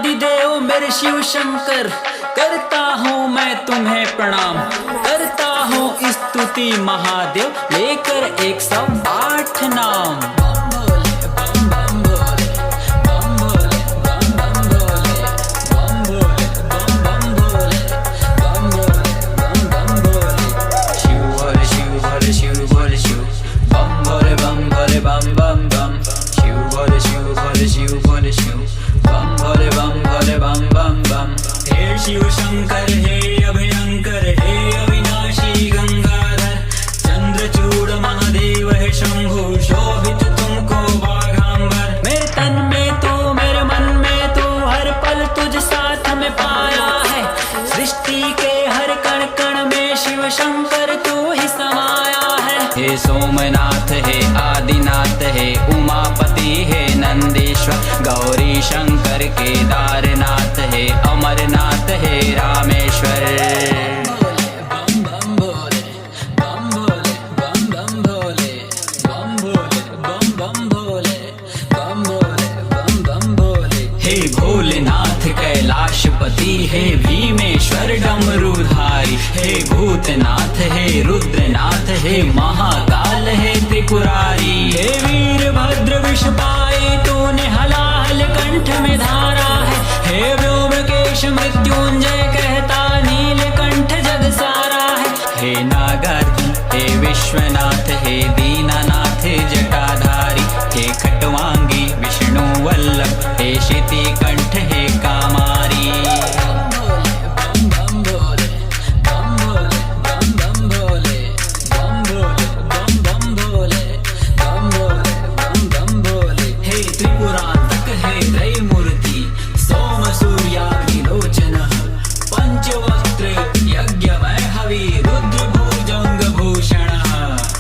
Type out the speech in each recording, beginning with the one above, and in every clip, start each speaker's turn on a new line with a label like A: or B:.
A: आदिदेव मेरे शिव शंकर, करता हूँ मैं तुम्हें प्रणाम, करता हूँ स्तुति महादेव, लेकर 108 नाम। शिव शंकर हे अभयंकर, हे अविनाशी गंगाधर, चंद्रचूड़ महादेव है शंभु, शोभित तुमको बाघांबर। मेरे तन में तू, मेरे मन में तू, हर पल तुझ साथ में पाया है। सृष्टि के हर कण कण में शिव शंकर तू ही समाया है। हे सोमनाथ हे आदिनाथ हे उमापति हे नंदीश्वर, गौरी शंकर केदारनाथ हे अमरनाथ हे रामेश्वर। बम बम भोले, बम भोले, बम बम भोले, बम भोले, बम बम भोले, बम भोले, बम बम भोले। हे भोलेनाथ कैलाशपति हे भीमेश्वर डमरूधारी, हे भूतनाथ हे रुद्रनाथ हे महाकाल हे त्रिपुरारी। हे वीरभद्र विषपाई तूने हलाहल कंठ में धारा है। हे व्योमकेश मृत्युंजय कहता नीलकंठ जग सारा है। हे नागार्जुन हे विश्वनाथ हे दीनानाथ जटाधारी, हे खटवांगी विष्णु वल्लभ हे शितिकंठ हे कामारी।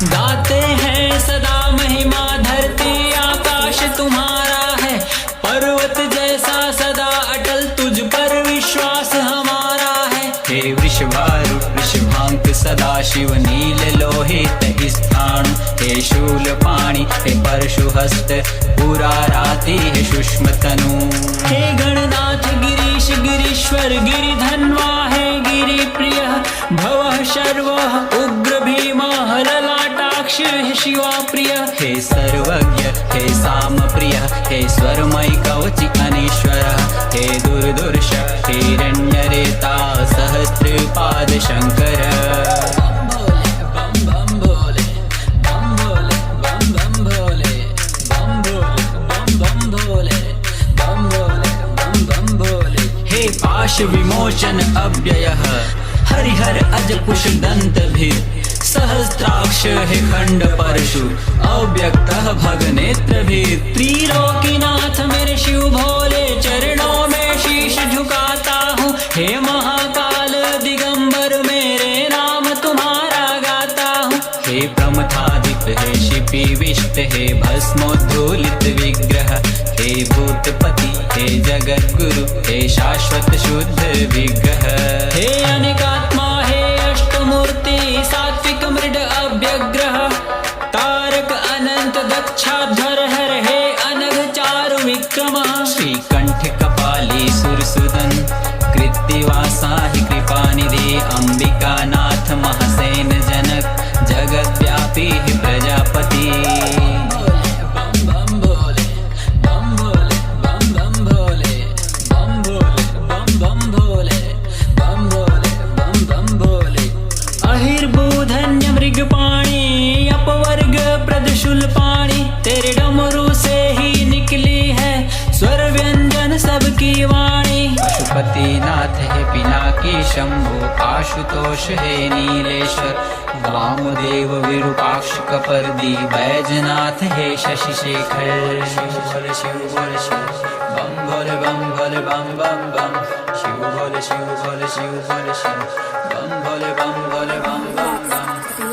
A: गाते हैं सदा महिमा, धरती आकाश तुम्हारा है। पर्वत जैसा सदा अटल तुझ पर विश्वास हमारा है। हे वृषभारु वृषभांक सदा शिव नील लोहित स्थाणु, हे शूलपाणि हे परशुहस्त पुराराति हे सूक्ष्म तनु। हे गणनाथ गिरीश गिरीश्वर गिरिधन्वा हे गिरिप्रिय, भवः शर्वः उग्र भीमा ललाटाक्ष हे शिवा प्रिय। हे सर्वज्ञ हे साम प्रिय हे स्वरमय कवचि अनीश्वर, हे दुर्दुर्श हिरण्यरेता सहस्त्रपाद शंकर। पाश विमोचन अव्ययः हरिहर अजकुश दंत भीर, सहस्त्राक्ष हे खंड परशु अव्यक्तः भगनेत्र भीर। त्रिलोकीनाथ मेरे शिव भोले, चरणों में शीश झुकाता हूँ। हे महाकाल दिगंबर मेरे नाम तुम्हारा गाता हूँ। हे प्रमथादिप हे शिपि विष्ट हे भस्मोद्धूलित विग्रह, हे भूतपति हे जगद्गुरु हे शाश्वत शुद्ध विग्रह। हे अनेकात्मा हे अष्टमूर्ति सात्विक मृड अभ्यग्रह, तारक अनंत दक्षाध्वर हर हे अनघ चारु विक्रम। श्रीकंठ कपाली सुरसुदन कृत्तिवासा हि कृपानिधि, अंबिकानाथ महासेन जनक जगद्व्यापी हि प्रजापति। मृगपाणी अपवर्ग प्रदशूलपाणी, तेरे डमरू से ही निकली है स्वर व्यंजन सबकी वाणी। पशुपतिनाथ है पिनाकी शंभु, आशुतोष है नीलेश्वर, वामदेव विरूपाक्ष कपर्दी, बैजनाथ है शशि शेखर। शिव भोले शिव भोले शिव, बम भोले बम भोले बम बम बम। शिव भोले शिव भोले शिव भोले शिव, बम भोले बम भोले बम बम बम।